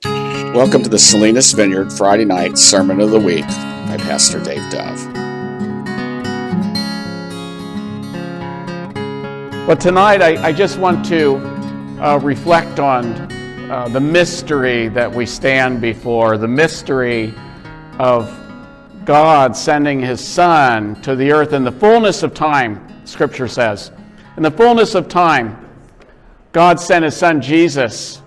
Welcome to the Salinas Vineyard Friday night Sermon of the Week by Pastor Dave Dove. But tonight I just want to reflect on the mystery that we stand before, the mystery of God sending His Son to the earth in the fullness of time, Scripture says. In the fullness of time, God sent His Son Jesus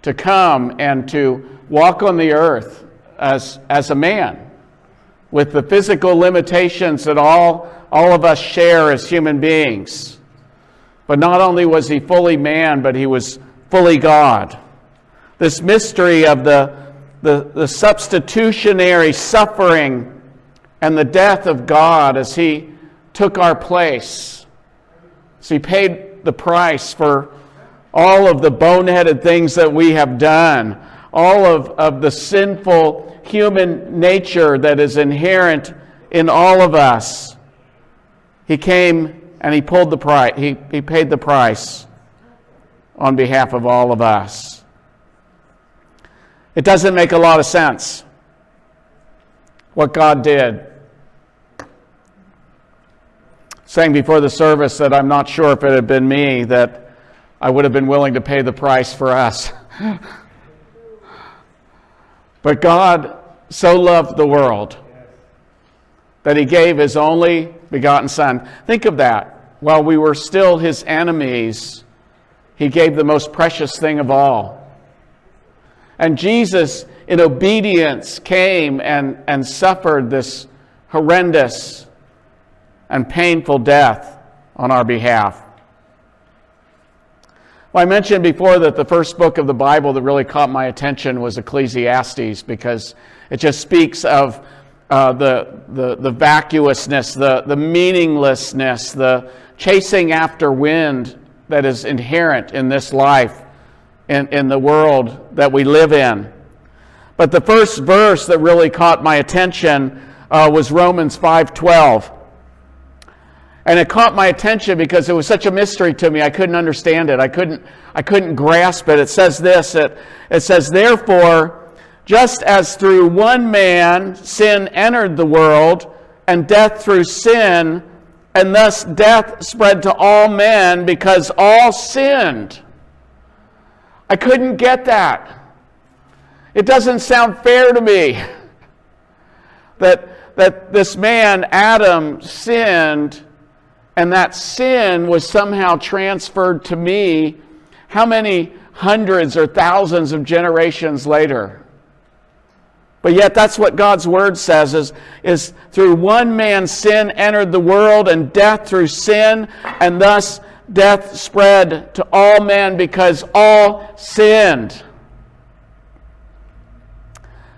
to come and to walk on the earth as a man with the physical limitations that all of us share as human beings. But not only was He fully man, but He was fully God. This mystery of the substitutionary suffering and the death of God as He took our place. So He paid the price for all of the boneheaded things that we have done, all of the sinful human nature that is inherent in all of us. He came and He pulled the price. He paid the price on behalf of all of us. It doesn't make a lot of sense what God did. Saying before the service that I'm not sure if it had been me that I would have been willing to pay the price for us. But God so loved the world that He gave His only begotten Son. Think of that. While we were still His enemies, He gave the most precious thing of all. And Jesus, in obedience, came and suffered this horrendous and painful death on our behalf. Well, I mentioned before that the first book of the Bible that really caught my attention was Ecclesiastes, because it just speaks of the vacuousness, the meaninglessness, the chasing after wind that is inherent in this life, in the world that we live in. But the first verse that really caught my attention was Romans 5:12. And it caught my attention because it was such a mystery to me. I couldn't understand it. I couldn't grasp it. It says this. It says, "Therefore, just as through one man sin entered the world, and death through sin, and thus death spread to all men because all sinned." I couldn't get that. It doesn't sound fair to me that this man, Adam, sinned, and that sin was somehow transferred to me how many hundreds or thousands of generations later. But yet that's what God's Word says, is through one man sin entered the world, and death through sin, and thus death spread to all men because all sinned.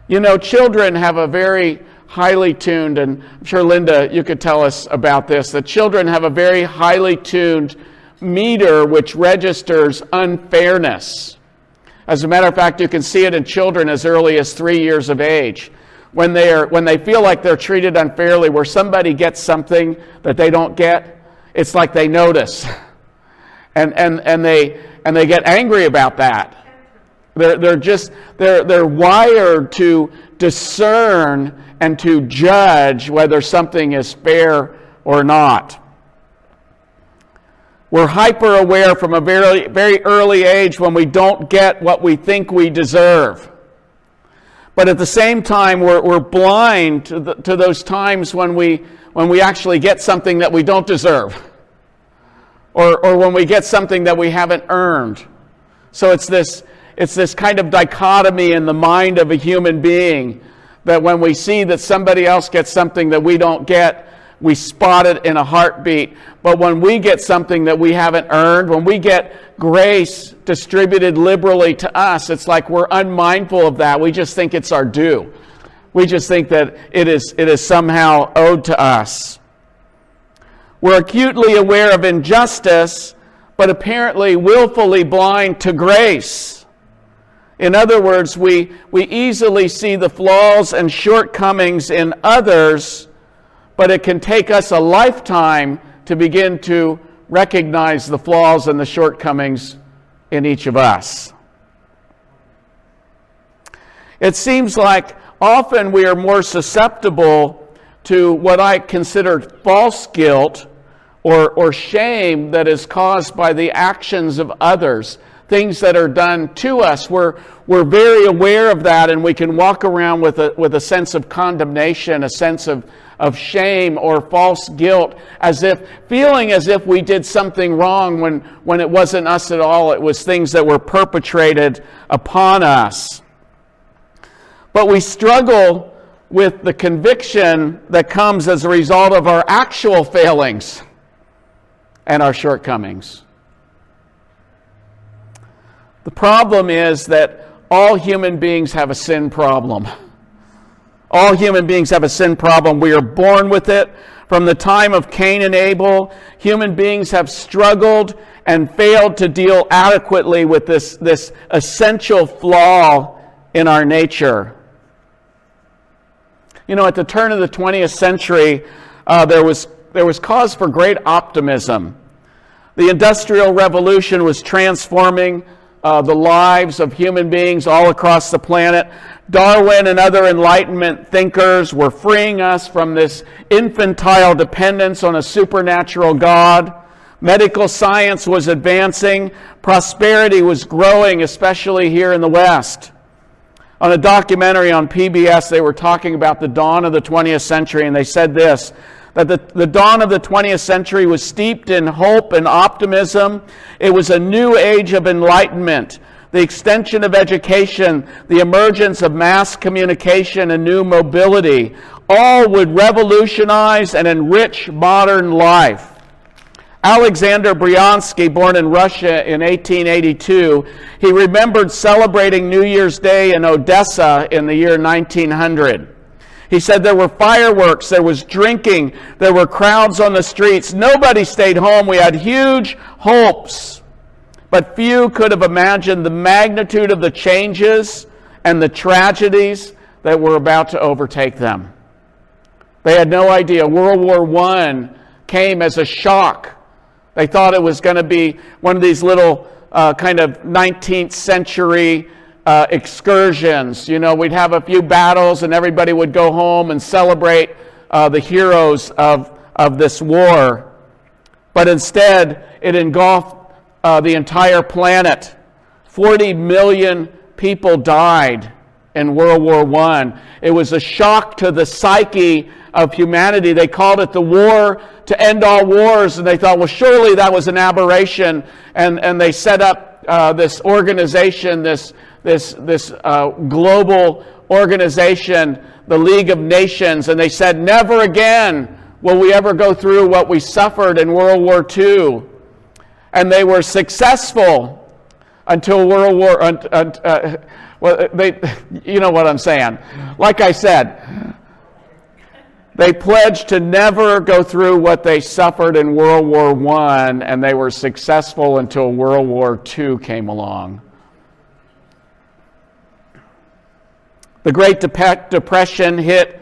You know, children have a very highly tuned, and I'm sure, Linda, you could tell us about this, that children have a very highly tuned meter which registers unfairness. As a matter of fact, you can see it in children as early as 3 years of age. When they feel like they're treated unfairly, where somebody gets something that they don't get, it's like they notice. And they get angry about that. They're wired to discern and to judge whether something is fair or not. We're hyper aware from a very, very early age when we don't get what we think we deserve. But at the same time, we're blind to those times when we actually get something that we don't deserve, or when we get something that we haven't earned. So it's this kind of dichotomy in the mind of a human being, that when we see that somebody else gets something that we don't get, we spot it in a heartbeat. But when we get something that we haven't earned, when we get grace distributed liberally to us, it's like we're unmindful of that. We just think it's our due. We just think that it is somehow owed to us. We're acutely aware of injustice, but apparently willfully blind to grace. In other words, we easily see the flaws and shortcomings in others, but it can take us a lifetime to begin to recognize the flaws and the shortcomings in each of us. It seems like often we are more susceptible to what I consider false guilt or shame that is caused by the actions of others, things that are done to us. We're very aware of that, and we can walk around with a sense of condemnation, a sense of shame or false guilt, feeling as if we did something wrong when it wasn't us at all. It was things that were perpetrated upon us. But we struggle with the conviction that comes as a result of our actual failings and our shortcomings. The problem is that all human beings have a sin problem. All human beings have a sin problem. We are born with it. From the time of Cain and Abel, human beings have struggled and failed to deal adequately with this essential flaw in our nature. You know, at the turn of the 20th century, there was cause for great optimism. The Industrial Revolution was transforming the lives of human beings all across the planet. Darwin and other Enlightenment thinkers were freeing us from this infantile dependence on a supernatural God. Medical science was advancing. Prosperity was growing, especially here in the West. On a documentary on PBS, they were talking about the dawn of the 20th century, and they said this, that the dawn of the 20th century was steeped in hope and optimism. It was a new age of enlightenment, the extension of education, the emergence of mass communication and new mobility. All would revolutionize and enrich modern life. Alexander Bryansky, born in Russia in 1882, he remembered celebrating New Year's Day in Odessa in the year 1900. He said there were fireworks, there was drinking, there were crowds on the streets. Nobody stayed home. We had huge hopes. But few could have imagined the magnitude of the changes and the tragedies that were about to overtake them. They had no idea. World War I came as a shock. They thought it was going to be one of these little kind of 19th century excursions. You know, we'd have a few battles and everybody would go home and celebrate the heroes of this war. But instead, it engulfed the entire planet. 40 million people died in World War I. It was a shock to the psyche of humanity. They called it the war to end all wars, and they thought, well, surely that was an aberration, and they set up this organization, this global organization, the League of Nations, and they said, never again will we ever go through what we suffered in World War II. And they were successful until World War. You know what I'm saying. Like I said, they pledged to never go through what they suffered in World War I, and they were successful until World War II came along. The Great Depression hit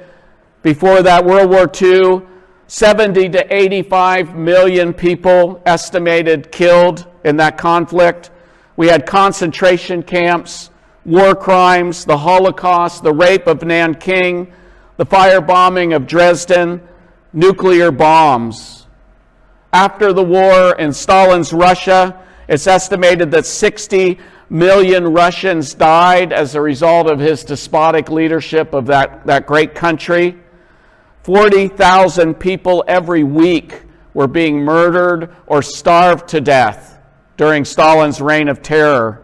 before that. World War II, 70 to 85 million people estimated killed in that conflict. We had concentration camps, war crimes, the Holocaust, the rape of Nanking, the firebombing of Dresden, nuclear bombs. After the war in Stalin's Russia, it's estimated that 60 million Russians died as a result of his despotic leadership of that great country. 40,000 people every week were being murdered or starved to death during Stalin's reign of terror.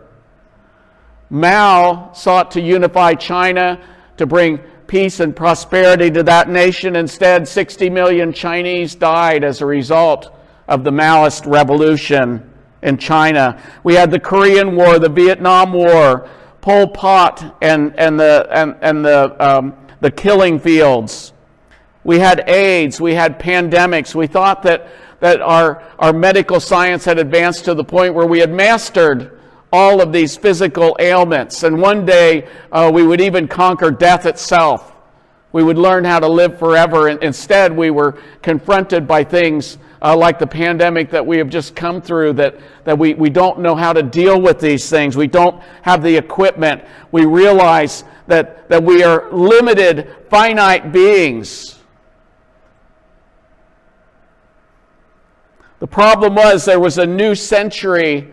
Mao sought to unify China to bring peace and prosperity to that nation. Instead, 60 million Chinese died as a result of the Maoist revolution in China. We had the Korean War, the Vietnam War, Pol Pot, and the killing fields. We had AIDS. We had pandemics. We thought that our medical science had advanced to the point where we had mastered all of these physical ailments, and one day we would even conquer death itself. We would learn how to live forever. And instead, we were confronted by things like the pandemic that we have just come through, that we don't know how to deal with these things. We don't have the equipment. We realize that we are limited, finite beings. The problem was there was a new century,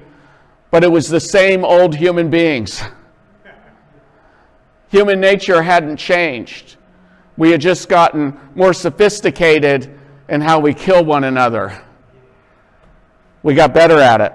but it was the same old human beings. Human nature hadn't changed. We had just gotten more sophisticated in how we kill one another. We got better at it.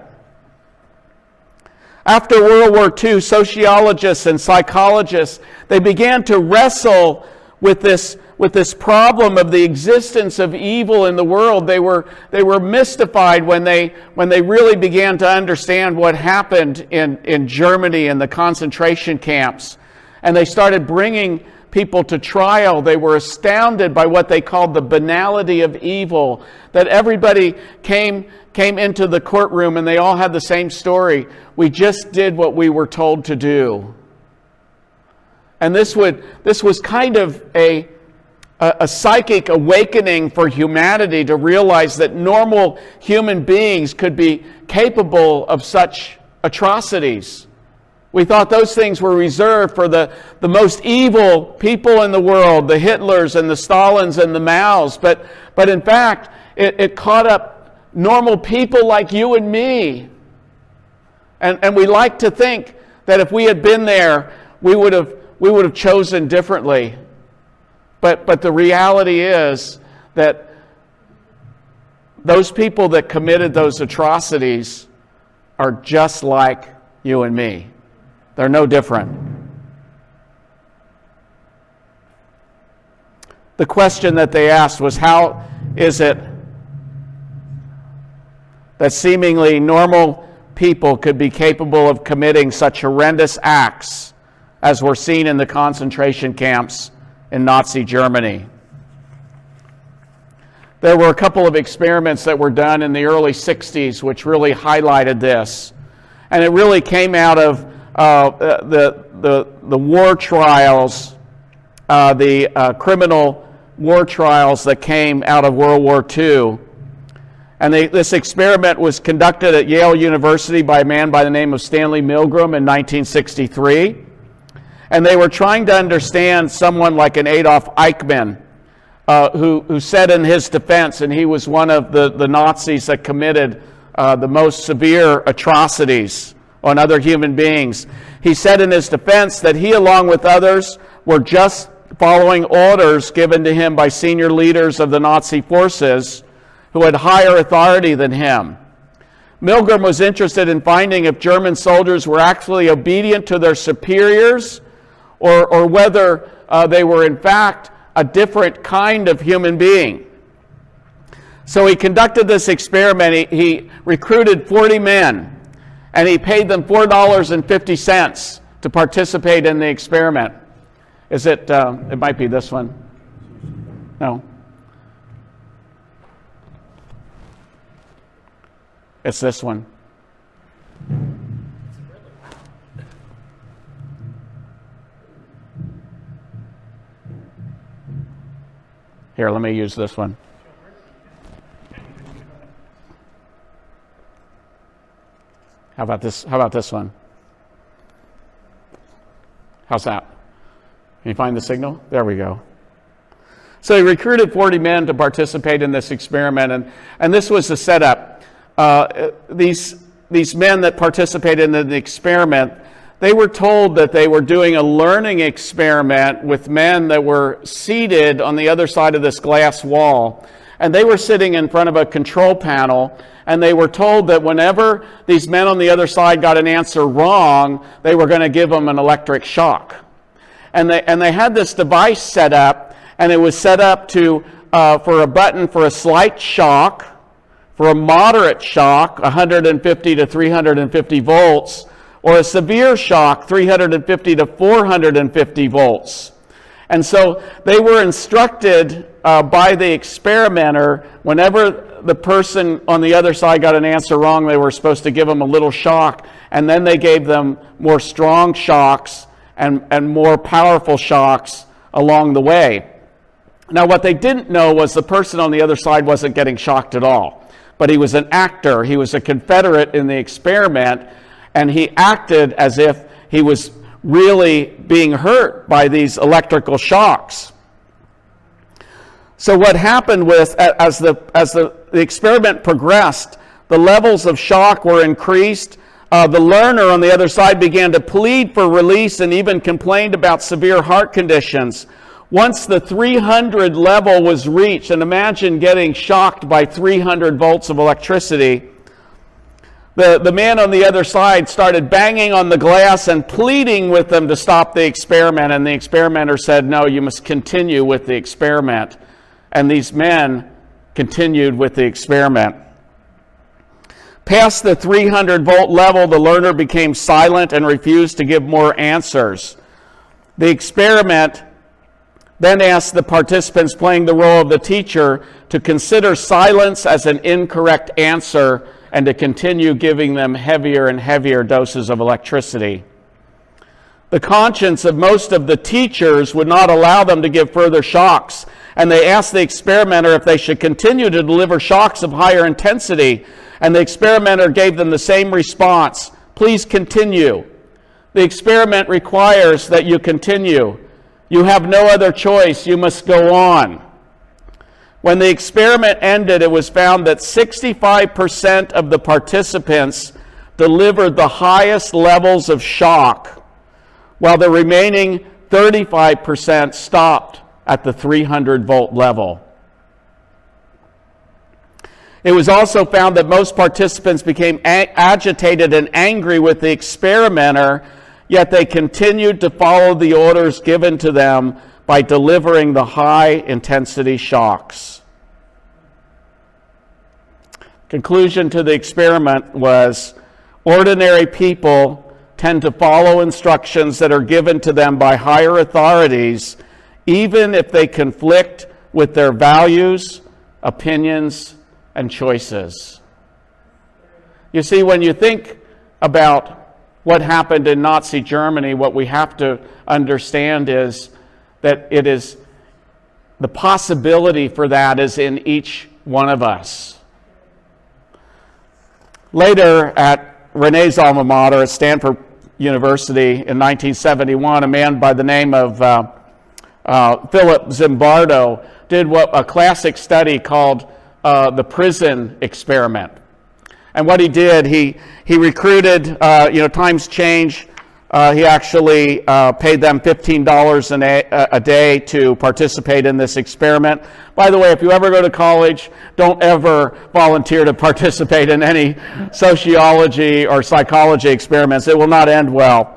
After World War II, sociologists and psychologists, they began to wrestle with this problem of the existence of evil in the world. They were mystified when they really began to understand what happened in Germany in the concentration camps. And they started bringing people to trial. They were astounded by what they called the banality of evil, that everybody came into the courtroom and they all had the same story. We just did what we were told to do. And this was kind of a psychic awakening for humanity to realize that normal human beings could be capable of such atrocities. We thought those things were reserved for the most evil people in the world, the Hitlers and the Stalins and the Maos. But in fact, it caught up normal people like you and me. And we like to think that if we had been there, we would have chosen differently. But the reality is that those people that committed those atrocities are just like you and me. They're no different. The question that they asked was, how is it that seemingly normal people could be capable of committing such horrendous acts as were seen in the concentration camps in Nazi Germany? There were a couple of experiments that were done in the early 60s which really highlighted this. And it really came out of the war trials, the criminal war trials that came out of World War II. And this experiment was conducted at Yale University by a man by the name of Stanley Milgram in 1963. And they were trying to understand someone like an Adolf Eichmann, who said in his defense, and he was one of the Nazis that committed the most severe atrocities on other human beings. He said in his defense that he, along with others, were just following orders given to him by senior leaders of the Nazi forces who had higher authority than him. Milgram was interested in finding if German soldiers were actually obedient to their superiors or whether they were in fact a different kind of human being. So he conducted this experiment. He recruited 40 men, and he paid them $4.50 to participate in the experiment. Is it, it might be this one. No. It's this one. Here, let me use this one. How about this? How about this one? How's that? Can you find the signal? There we go. So he recruited 40 men to participate in this experiment, and this was the setup. These men that participated in the experiment, they were told that they were doing a learning experiment with men that were seated on the other side of this glass wall. And they were sitting in front of a control panel, and they were told that whenever these men on the other side got an answer wrong, they were going to give them an electric shock. And they had this device set up, and it was set up to for a button for a slight shock, for a moderate shock, 150 to 350 volts, or a severe shock, 350 to 450 volts. And so they were instructed by the experimenter, whenever the person on the other side got an answer wrong, they were supposed to give them a little shock, and then they gave them more strong shocks and more powerful shocks along the way. Now, what they didn't know was the person on the other side wasn't getting shocked at all, but he was an actor. He was a Confederate in the experiment, and he acted as if he was really being hurt by these electrical shocks. So what happened was, as the experiment progressed, the levels of shock were increased. The learner on the other side began to plead for release and even complained about severe heart conditions. Once the 300 level was reached, and imagine getting shocked by 300 volts of electricity, the man on the other side started banging on the glass and pleading with them to stop the experiment, and the experimenter said, "No, you must continue with the experiment." And these men continued with the experiment. Past the 300 volt level, the learner became silent and refused to give more answers. The experiment then asked the participants playing the role of the teacher to consider silence as an incorrect answer and to continue giving them heavier and heavier doses of electricity. The conscience of most of the teachers would not allow them to give further shocks, and they asked the experimenter if they should continue to deliver shocks of higher intensity, and the experimenter gave them the same response: "Please continue. The experiment requires that you continue. You have no other choice. You must go on." When the experiment ended, it was found that 65% of the participants delivered the highest levels of shock, while the remaining 35% stopped at the 300 volt level. It was also found that most participants became agitated and angry with the experimenter, yet they continued to follow the orders given to them by delivering the high intensity shocks. Conclusion to the experiment was, ordinary people tend to follow instructions that are given to them by higher authorities, even if they conflict with their values, opinions, and choices. You see, when you think about what happened in Nazi Germany, what we have to understand is that it is the possibility for that is in each one of us. Later, at Renee's alma mater at Stanford University in 1971, a man by the name of Philip Zimbardo did a classic study called the prison experiment. And what he did, he recruited, times change. He actually paid them $15 a day to participate in this experiment. By the way, if you ever go to college, don't ever volunteer to participate in any sociology or psychology experiments. It will not end well.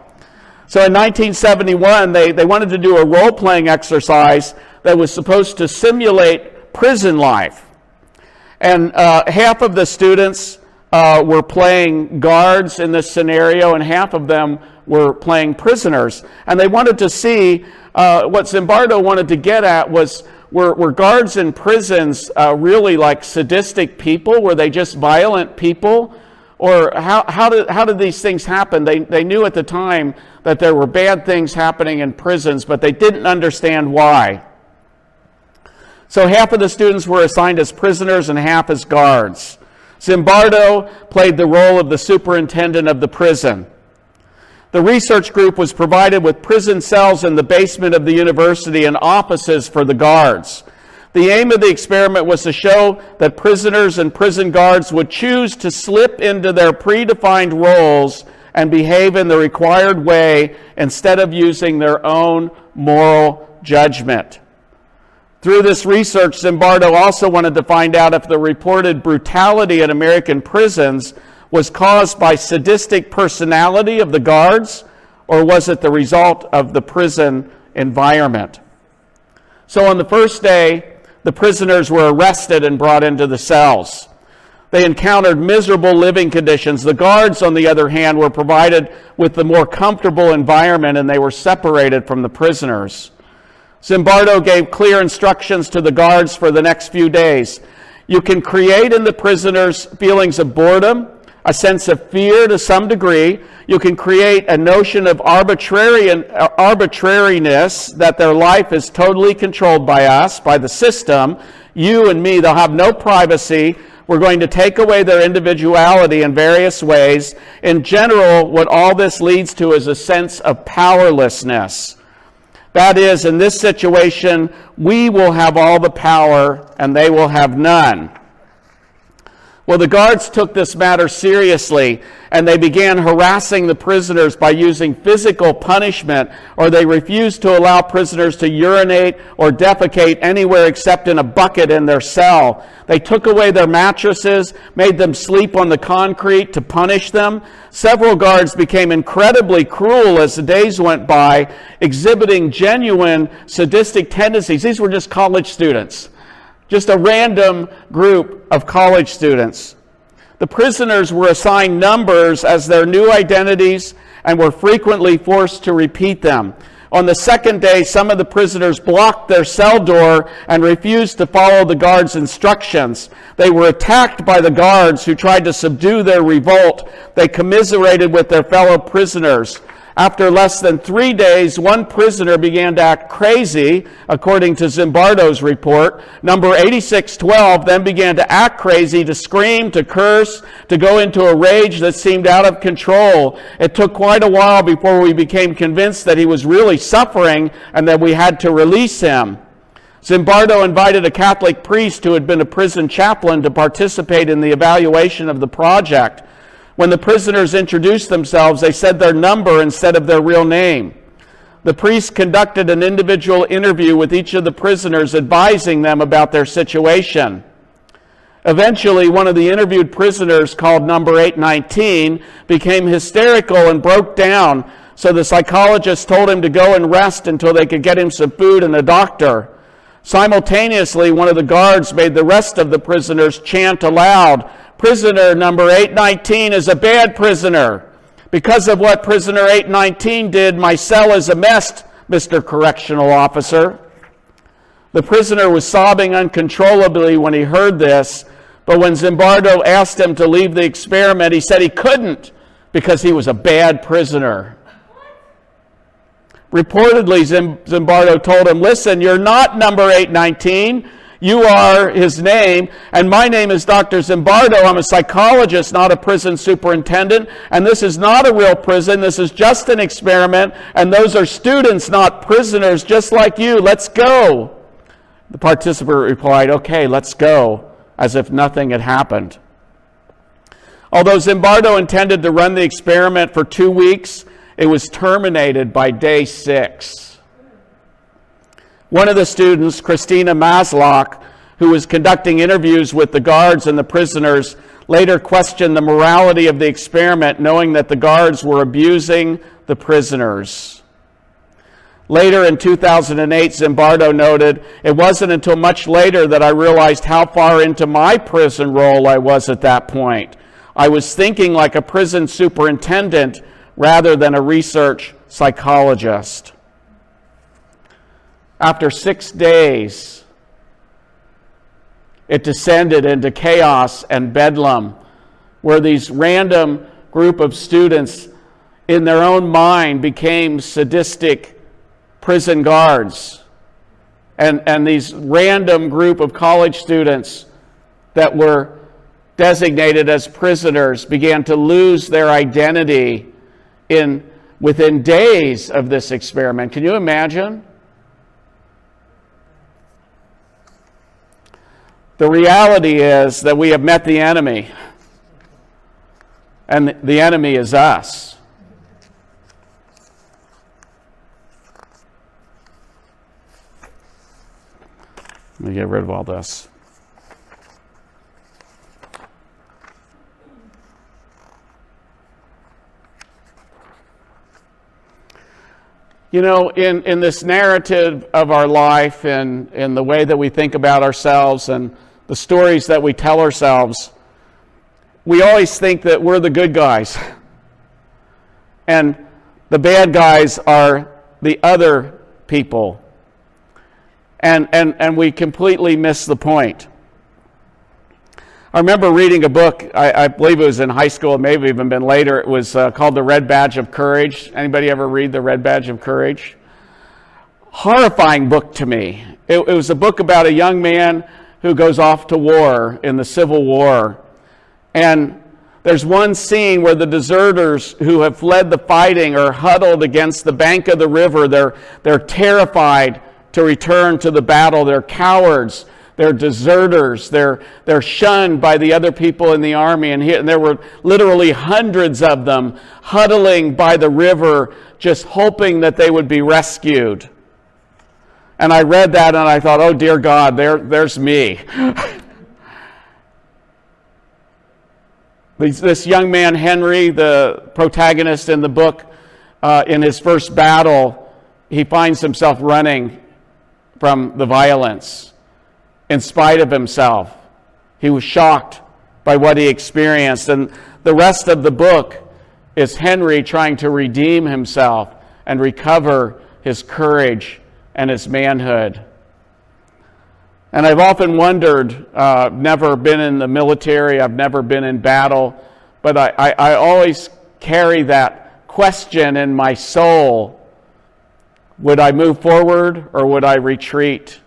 So in 1971, they wanted to do a role-playing exercise that was supposed to simulate prison life. And half of the students were playing guards in this scenario, and half of them were playing prisoners. And they wanted to see, what Zimbardo wanted to get at was, were guards in prisons really like sadistic people? Were they just violent people? Or how did these things happen? They knew at the time that there were bad things happening in prisons, but they didn't understand why. So half of the students were assigned as prisoners and half as guards. Zimbardo played the role of the superintendent of the prison. The research group was provided with prison cells in the basement of the university and offices for the guards. The aim of the experiment was to show that prisoners and prison guards would choose to slip into their predefined roles and behave in the required way instead of using their own moral judgment. Through this research, Zimbardo also wanted to find out if the reported brutality in American prisons was caused by sadistic personality of the guards, or was it the result of the prison environment? So on the first day, the prisoners were arrested and brought into the cells. They encountered miserable living conditions. The guards, on the other hand, were provided with the more comfortable environment, and they were separated from the prisoners. Zimbardo gave clear instructions to the guards for the next few days. You can create in the prisoners feelings of boredom, a sense of fear to some degree. You can create a notion of arbitrariness, that their life is totally controlled by us, by the system. You and me, they'll have no privacy. We're going to take away their individuality in various ways. In general, what all this leads to is a sense of powerlessness. That is, in this situation, we will have all the power and they will have none. Well, the guards took this matter seriously, and they began harassing the prisoners by using physical punishment, or they refused to allow prisoners to urinate or defecate anywhere except in a bucket in their cell. They took away their mattresses, made them sleep on the concrete to punish them. Several guards became incredibly cruel as the days went by, exhibiting genuine sadistic tendencies. These were just college students. Just a random group of college students. The prisoners were assigned numbers as their new identities and were frequently forced to repeat them. On the second day, some of the prisoners blocked their cell door and refused to follow the guards' instructions. They were attacked by the guards who tried to subdue their revolt. They commiserated with their fellow prisoners. After less than 3 days, one prisoner began to act crazy, according to Zimbardo's report. Number 8612 then began to act crazy, to scream, to curse, to go into a rage that seemed out of control. It took quite a while before we became convinced that he was really suffering and that we had to release him. Zimbardo invited a Catholic priest who had been a prison chaplain to participate in the evaluation of the project. When the prisoners introduced themselves, they said their number instead of their real name. The priest conducted an individual interview with each of the prisoners, advising them about their situation. Eventually, one of the interviewed prisoners, called number 819, became hysterical and broke down, so the psychologist told him to go and rest until they could get him some food and a doctor. Simultaneously, one of the guards made the rest of the prisoners chant aloud, "Prisoner number 819 is a bad prisoner. Because of what prisoner 819 did, my cell is a mess, Mr. Correctional Officer." The prisoner was sobbing uncontrollably when he heard this, but when Zimbardo asked him to leave the experiment, he said he couldn't because he was a bad prisoner. Reportedly, Zimbardo told him, "Listen, you're not number 819. You are," his name, "and my name is Dr. Zimbardo. I'm a psychologist, not a prison superintendent, and this is not a real prison. This is just an experiment, and those are students, not prisoners, just like you. Let's go." The participant replied, "Okay, let's go," as if nothing had happened. Although Zimbardo intended to run the experiment for 2 weeks, it was terminated by day 6. One of the students, Christina Maslock, who was conducting interviews with the guards and the prisoners, later questioned the morality of the experiment, knowing that the guards were abusing the prisoners. Later in 2008, Zimbardo noted, "It wasn't until much later that I realized how far into my prison role I was at that point. I was thinking like a prison superintendent rather than a research psychologist." After 6 days, it descended into chaos and bedlam, where these random group of students in their own mind became sadistic prison guards. And these random group of college students that were designated as prisoners began to lose their identity within days of this experiment. Can you imagine? The reality is that we have met the enemy, and the enemy is us. Let me get rid of all this. You know, in this narrative of our life and in the way that we think about ourselves and the stories that we tell ourselves, we always think that we're the good guys. And the bad guys are the other people. And we completely miss the point. I remember reading a book, I believe it was in high school, it may have even been later. It was called The Red Badge of Courage. Anybody ever read The Red Badge of Courage? Horrifying book to me. It was a book about a young man who goes off to war in the Civil War. And there's one scene where the deserters who have fled the fighting are huddled against the bank of the river. They're terrified to return to the battle. They're cowards. They're deserters. They're shunned by the other people in the army. And there were literally hundreds of them huddling by the river, just hoping that they would be rescued. And I read that and I thought, oh dear God, there's me. This young man, Henry, the protagonist in the book, in his first battle, he finds himself running from the violence in spite of himself. He was shocked by what he experienced. And the rest of the book is Henry trying to redeem himself and recover his courage and his manhood. And I've often wondered, I've never been in the military, I've never been in battle, but I always carry that question in my soul. Would I move forward or would I retreat?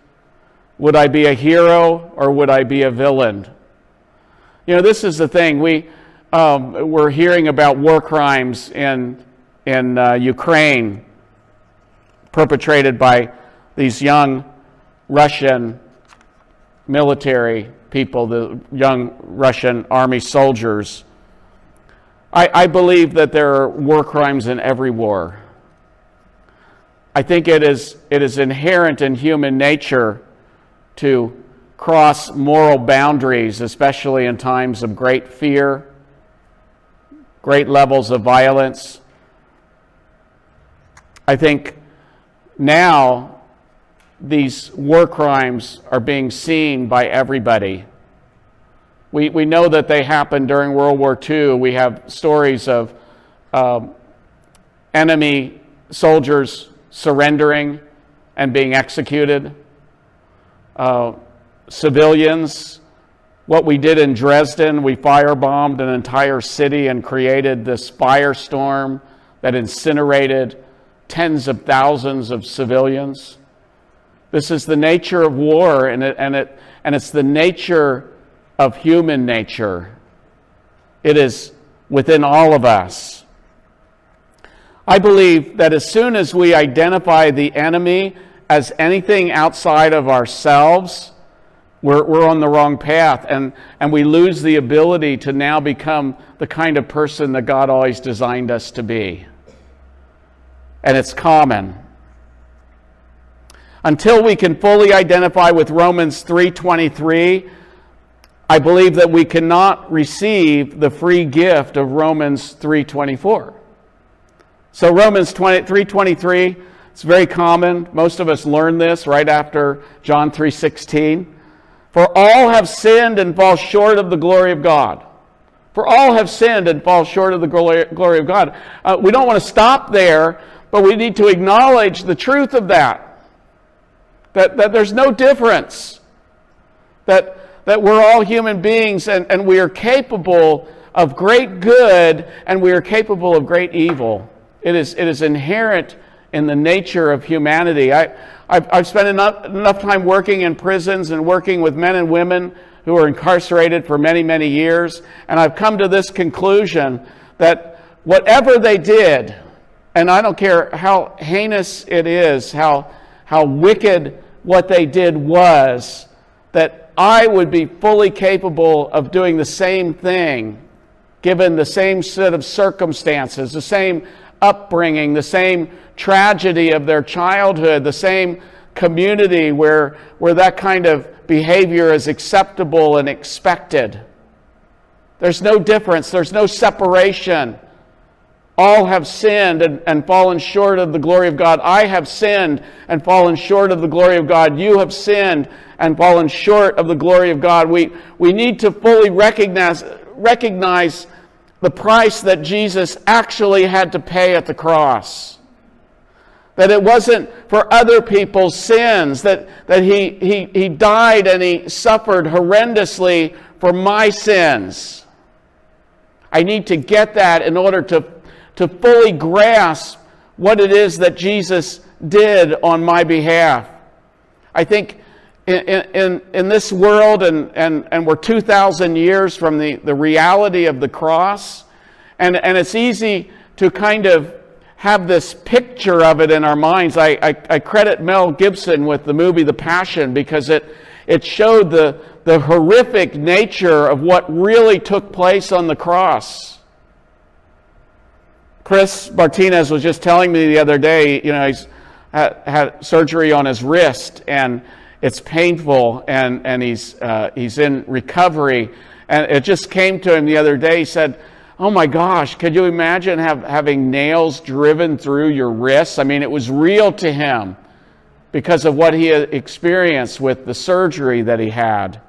Would I be a hero or would I be a villain? You know, this is the thing. We're hearing about war crimes in Ukraine perpetrated by these young Russian military people, the young Russian army soldiers. I believe that there are war crimes in every war. I think it is inherent in human nature to cross moral boundaries, especially in times of great fear, great levels of violence. I think now these war crimes are being seen by everybody. We know that they happened during World War II. We have stories of enemy soldiers surrendering and being executed. Civilians, what we did in Dresden, we firebombed an entire city and created this firestorm that incinerated tens of thousands of civilians. This is the nature of war, and it's the nature of human nature. It is within all of us. I believe that as soon as we identify the enemy as anything outside of ourselves, we're on the wrong path, and we lose the ability to now become the kind of person that God always designed us to be. And it's common. Until we can fully identify with Romans 3:23, I believe that we cannot receive the free gift of Romans 3:24. So Romans 3:23, it's very common. Most of us learn this right after John 3:16. For all have sinned and fall short of the glory of God. For all have sinned and fall short of the glory of God. We don't want to stop there, but we need to acknowledge the truth of that. That there's no difference. That we're all human beings and we are capable of great good and we are capable of great evil. It is inherent in the nature of humanity. I've spent enough time working in prisons and working with men and women who are incarcerated for many, many years, and I've come to this conclusion that whatever they did, and I don't care how heinous it is, how wicked what they did was, that I would be fully capable of doing the same thing, given the same set of circumstances, the same upbringing, the same tragedy of their childhood, the same community where that kind of behavior is acceptable and expected. There's no difference. There's no separation. All have sinned and fallen short of the glory of God. I have sinned and fallen short of the glory of God. You have sinned and fallen short of the glory of God. We need to fully recognize the price that Jesus actually had to pay at the cross. That it wasn't for other people's sins, that he died and he suffered horrendously for my sins. I need to get that in order to fully grasp what it is that Jesus did on my behalf. I think in this world, and we're 2,000 years from the reality of the cross. And it's easy to kind of have this picture of it in our minds. I credit Mel Gibson with the movie The Passion, because it showed the horrific nature of what really took place on the cross. Chris Martinez was just telling me the other day, he's had surgery on his wrist, and it's painful, and he's in recovery. And it just came to him the other day. He said, "Oh my gosh, could you imagine having nails driven through your wrists?" I mean, it was real to him because of what he had experienced with the surgery that he had.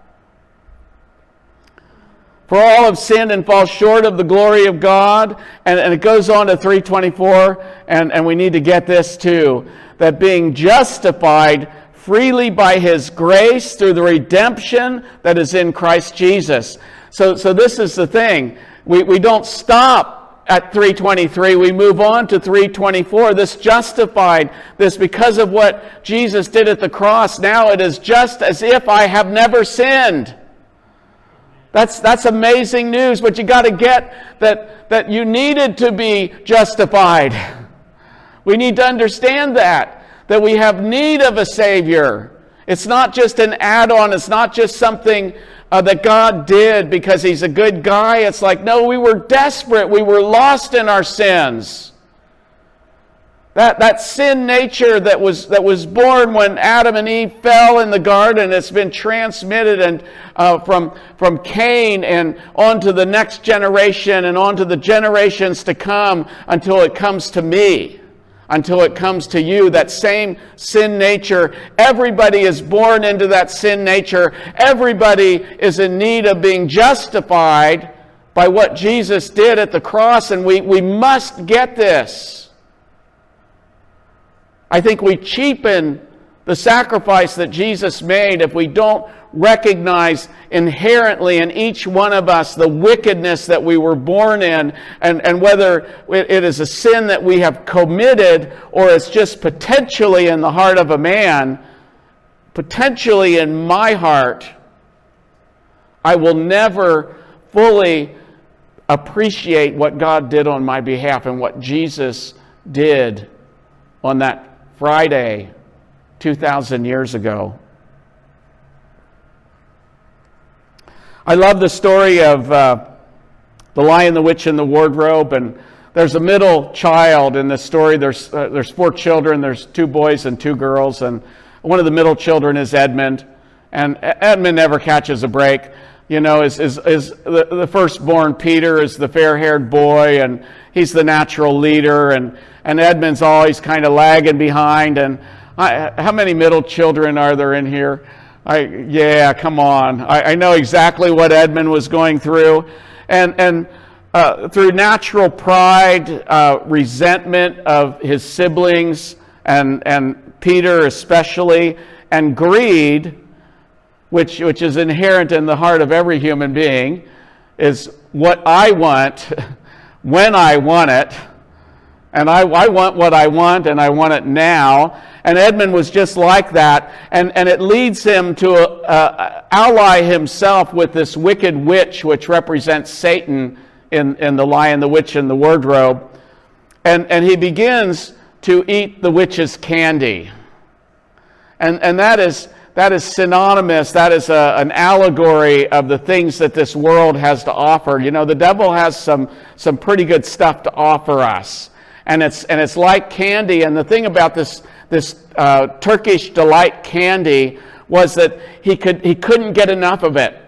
For all have sinned and fall short of the glory of God. And it goes on to 3:24, and we need to get this too, that being justified freely by his grace through the redemption that is in Christ Jesus. So this is the thing. We don't stop at 3:23. We move on to 3:24. This justified, this because of what Jesus did at the cross, now it is just as if I have never sinned. That's amazing news, but you got to get that you needed to be justified. We need to understand that we have need of a Savior. It's not just an add-on. It's not just something that God did because he's a good guy. It's like, no, we were desperate. We were lost in our sins. That sin nature that was born when Adam and Eve fell in the garden, it's been transmitted and from Cain and on to the next generation and on to the generations to come until it comes to me, until it comes to you. That same sin nature, everybody is born into that sin nature. Everybody is in need of being justified by what Jesus did at the cross, and we must get this. I think we cheapen the sacrifice that Jesus made if we don't recognize inherently in each one of us the wickedness that we were born in, and whether it is a sin that we have committed or it's just potentially in the heart of a man, potentially in my heart. I will never fully appreciate what God did on my behalf and what Jesus did on that Friday 2,000 years ago. I love the story of The Lion, the Witch, and the Wardrobe, and there's a middle child in this story. There's 4 children. There's 2 boys and 2 girls, and one of the middle children is Edmund, and Edmund never catches a break. You know, is the firstborn Peter is the fair-haired boy, and he's the natural leader, and Edmund's always kind of lagging behind. And how many middle children are there in here? Yeah, come on. I know exactly what Edmund was going through, and through natural pride, resentment of his siblings, and Peter especially, and greed, which is inherent in the heart of every human being, is what I want when I want it. And I want what I want, and I want it now. And Edmund was just like that. And it leads him to ally himself with this wicked witch, which represents Satan in The Lion, the Witch, and the Wardrobe. And he begins to eat the witch's candy. And that is synonymous. That is an allegory of the things that this world has to offer. You know, the devil has some pretty good stuff to offer us. And it's like candy. And the thing about this Turkish delight candy was that he couldn't get enough of it.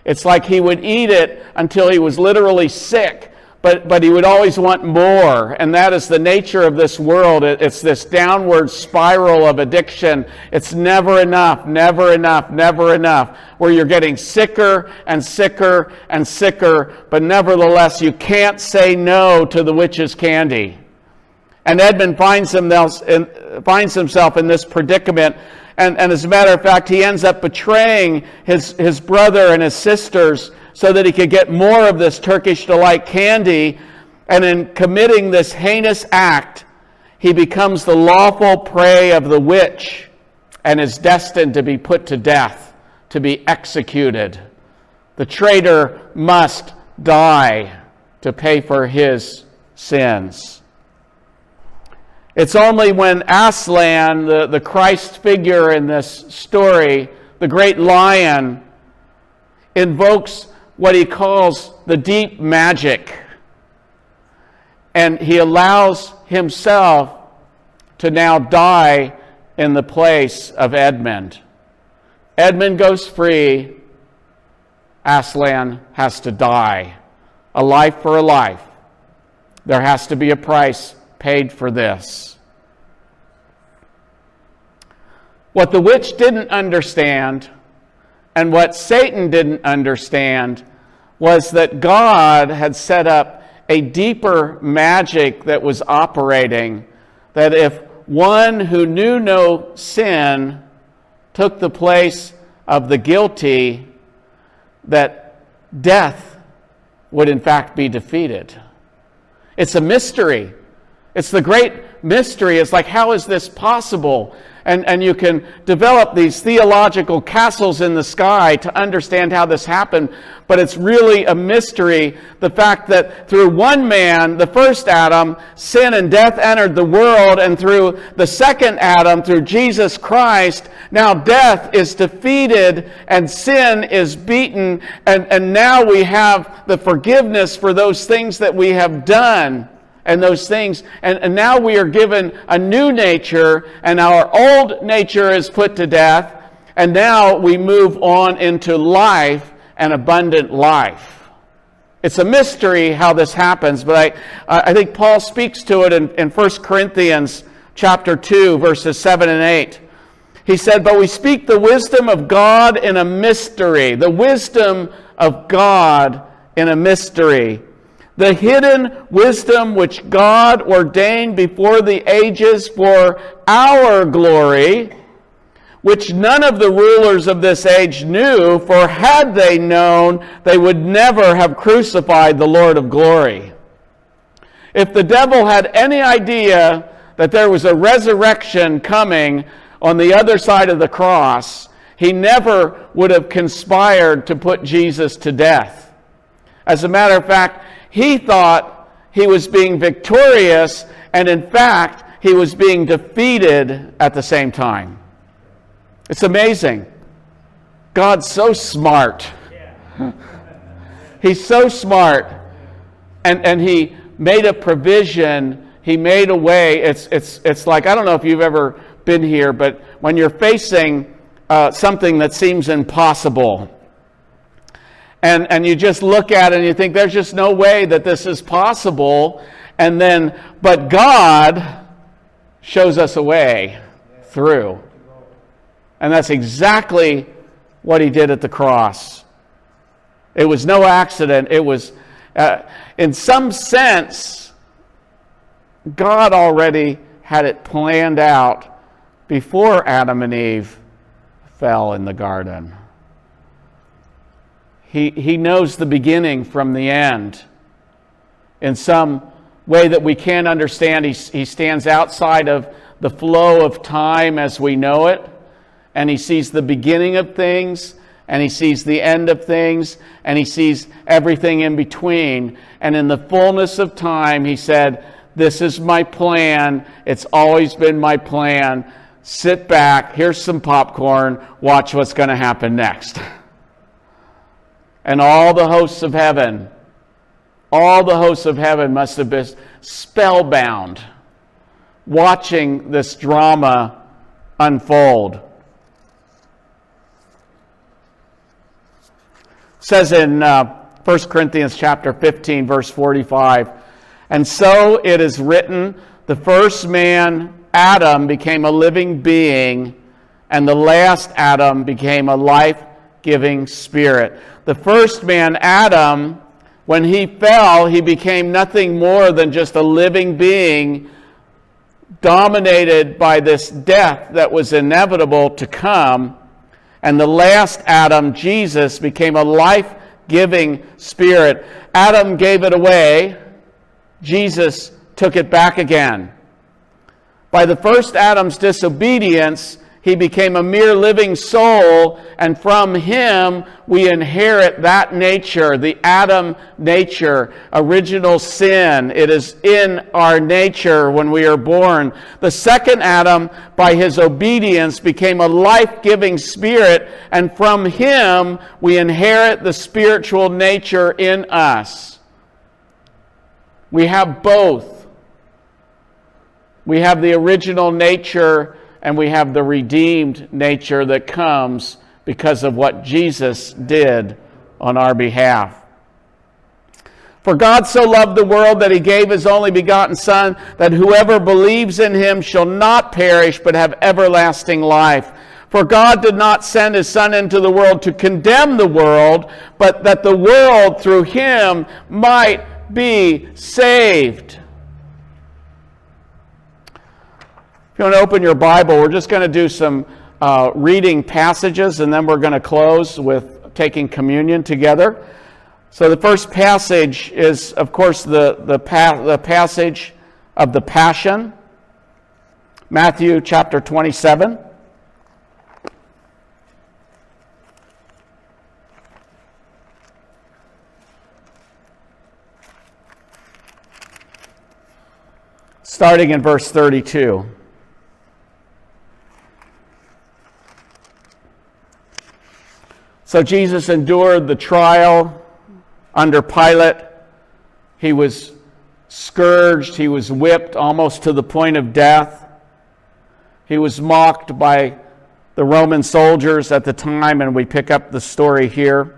It's like he would eat it until he was literally sick, but he would always want more. And that is the nature of this world. It's this downward spiral of addiction. It's never enough, never enough, never enough, where you're getting sicker and sicker and sicker, but nevertheless you can't say no to the witch's candy. And Edmund finds himself in this predicament. And as a matter of fact, he ends up betraying his brother and his sisters so that he could get more of this Turkish delight candy. And in committing this heinous act, he becomes the lawful prey of the witch and is destined to be put to death, to be executed. The traitor must die to pay for his sins. It's only when Aslan, the Christ figure in this story, the great lion, invokes what he calls the deep magic, and he allows himself to now die in the place of Edmund. Edmund goes free. Aslan has to die. A life for a life. There has to be a price paid for this. What the witch didn't understand, and what Satan didn't understand, was that God had set up a deeper magic that was operating, that if one who knew no sin took the place of the guilty, that death would in fact be defeated. It's a mystery. It's the great mystery. It's like, how is this possible? And you can develop these theological castles in the sky to understand how this happened, but it's really a mystery. The fact that through one man, the first Adam, sin and death entered the world, and through the second Adam, through Jesus Christ, now death is defeated and sin is beaten, and now we have the forgiveness for those things that we have done. And those things, and now we are given a new nature, and our old nature is put to death, and now we move on into life and abundant life. It's a mystery how this happens, but I think Paul speaks to it in 1 Corinthians chapter 2, verses 7 and 8. He said, "But we speak the wisdom of God in a mystery," the wisdom of God in a mystery. "The hidden wisdom which God ordained before the ages for our glory, which none of the rulers of this age knew, for had they known, they would never have crucified the Lord of glory." If the devil had any idea that there was a resurrection coming on the other side of the cross, he never would have conspired to put Jesus to death. As a matter of fact, he thought he was being victorious, and in fact, he was being defeated at the same time. It's amazing. God's so smart. He's so smart. And he made a provision. He made a way. It's like, I don't know if you've ever been here, but when you're facing something that seems impossible, and you just look at it and you think there's just no way that this is possible, but God shows us a way through. And that's exactly what he did at the cross. It was no accident. It was, in some sense, God already had it planned out before Adam and Eve fell in the garden. He knows the beginning from the end. In some way that we can't understand, he stands outside of the flow of time as we know it, and he sees the beginning of things, and he sees the end of things, and he sees everything in between. And in the fullness of time, he said, "This is my plan. It's always been my plan. Sit back. Here's some popcorn. Watch what's going to happen next." And all the hosts of heaven must have been spellbound watching this drama unfold. It says in 1 Corinthians chapter 15, verse 45, "And so it is written, the first man, Adam, became a living being, and the last Adam became a life-giving spirit." The first man, Adam, when he fell, he became nothing more than just a living being, dominated by this death that was inevitable to come. And the last Adam, Jesus, became a life-giving spirit. Adam gave it away. Jesus took it back again. By the first Adam's disobedience, He became a mere living soul, and from him we inherit that nature, the Adam nature, original sin. It is in our nature when we are born. The second Adam, by his obedience, became a life-giving spirit, and from him we inherit the spiritual nature in us. We have both. We have the original nature, and we have the redeemed nature that comes because of what Jesus did on our behalf. For God so loved the world that he gave his only begotten Son, that whoever believes in him shall not perish but have everlasting life. For God did not send his Son into the world to condemn the world, but that the world through him might be saved. If you want to open your Bible, we're just going to do some reading passages, and then we're going to close with taking communion together. So the first passage is, of course, the passage of the Passion, Matthew chapter 27. Starting in verse 32. So Jesus endured the trial under Pilate. He was scourged. He was whipped almost to the point of death. He was mocked by the Roman soldiers at the time, and we pick up the story here.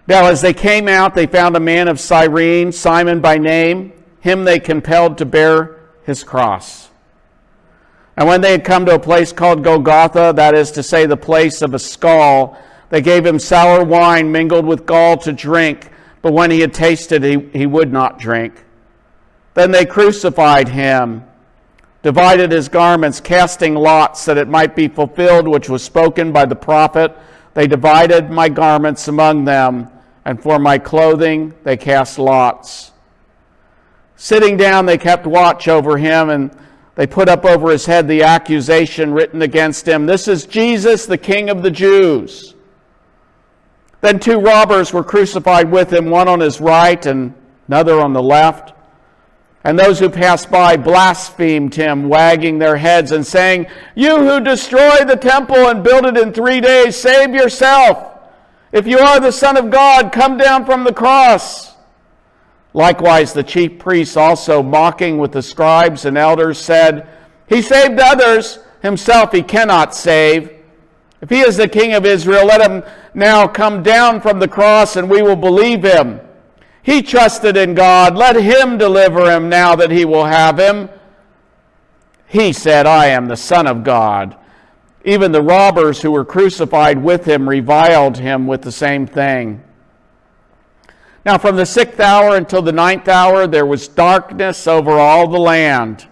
Now, as they came out, they found a man of Cyrene, Simon by name. Him they compelled to bear his cross. And when they had come to a place called Golgotha, that is to say, the place of a skull, they gave him sour wine mingled with gall to drink, but when he had tasted, he would not drink. Then they crucified him, divided his garments, casting lots, that it might be fulfilled which was spoken by the prophet. They divided my garments among them, and for my clothing they cast lots. Sitting down, they kept watch over him, and they put up over his head the accusation written against him, "This is Jesus, the King of the Jews." Then 2 robbers were crucified with him, one on his right and another on the left. And those who passed by blasphemed him, wagging their heads and saying, "You who destroy the temple and build it in 3 days, save yourself. If you are the Son of God, come down from the cross." Likewise, the chief priests also, mocking with the scribes and elders, said, "He saved others, himself he cannot save. If he is the King of Israel, let him now come down from the cross, and we will believe him. He trusted in God. Let him deliver him now that he will have him. He said, 'I am the Son of God.'" Even the robbers who were crucified with him reviled him with the same thing. Now from the 6th hour until the 9th hour, there was darkness over all the land.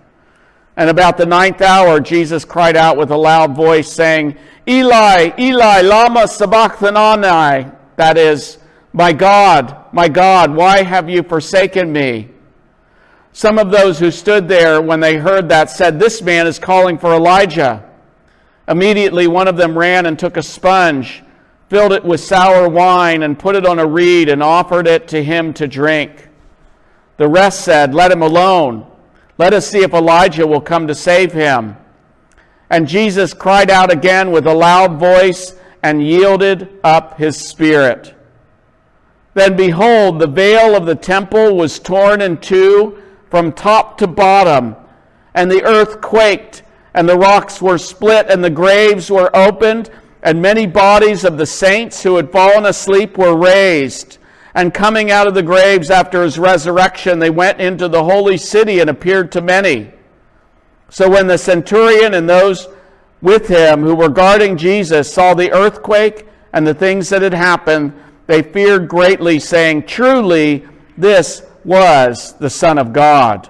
And about the 9th hour, Jesus cried out with a loud voice, saying, "Eli, Eli, lama sabachthani?" That is, my God, why have you forsaken me?" Some of those who stood there when they heard that said, "This man is calling for Elijah." Immediately one of them ran and took a sponge, filled it with sour wine, and put it on a reed, and offered it to him to drink. The rest said, "Let him alone. Let us see if Elijah will come to save him." And Jesus cried out again with a loud voice and yielded up his spirit. Then behold, the veil of the temple was torn in two from top to bottom, and the earth quaked, and the rocks were split, and the graves were opened, and many bodies of the saints who had fallen asleep were raised. And coming out of the graves after his resurrection, they went into the holy city and appeared to many. So when the centurion and those with him who were guarding Jesus saw the earthquake and the things that had happened, they feared greatly, saying, "Truly, this was the Son of God."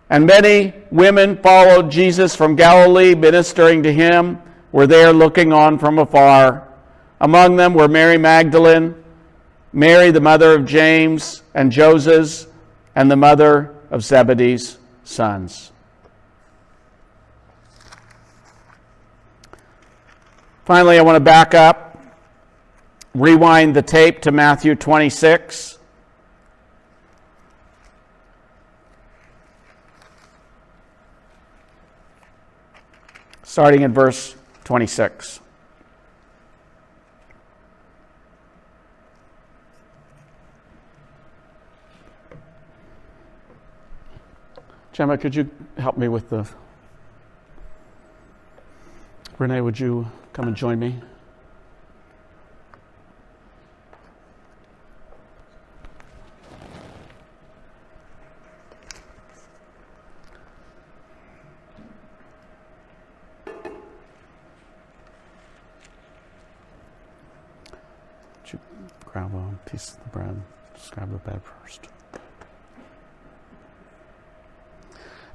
And many women followed Jesus from Galilee, ministering to him, were there looking on from afar. Among them were Mary Magdalene, Mary the mother of James and Joses, and the mother of Zebedee's sons. Finally, I want to back up, rewind the tape to Matthew 26. Starting in verse 26. Gemma, could you help me with the... Renee, would you come and join me? Would you grab a piece of the bread? Just grab the bread first.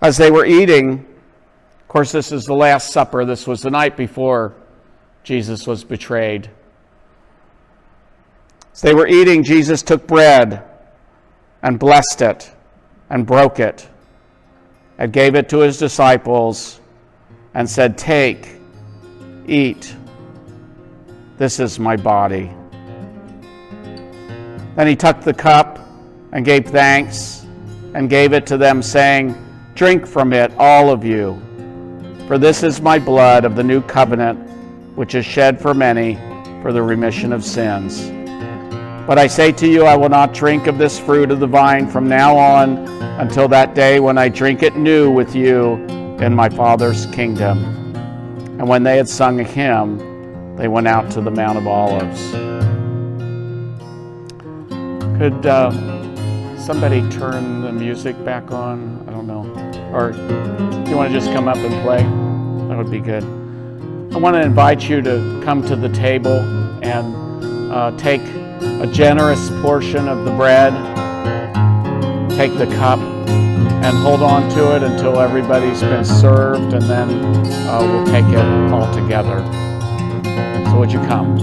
As they were eating, of course, this is the Last Supper. This was the night before Jesus was betrayed. As they were eating, Jesus took bread and blessed it and broke it and gave it to his disciples and said, "Take, eat. This is my body." Then he took the cup and gave thanks and gave it to them, saying, "Drink from it, all of you, for this is my blood of the new covenant, which is shed for many for the remission of sins. But I say to you, I will not drink of this fruit of the vine from now on until that day when I drink it new with you in my Father's kingdom." And when they had sung a hymn, they went out to the Mount of Olives. Could somebody turn the music back on? I don't know. Or do you want to just come up and play? That would be good. I want to invite you to come to the table and take a generous portion of the bread, take the cup, and hold on to it until everybody's been served, and then we'll take it all together. So would you come?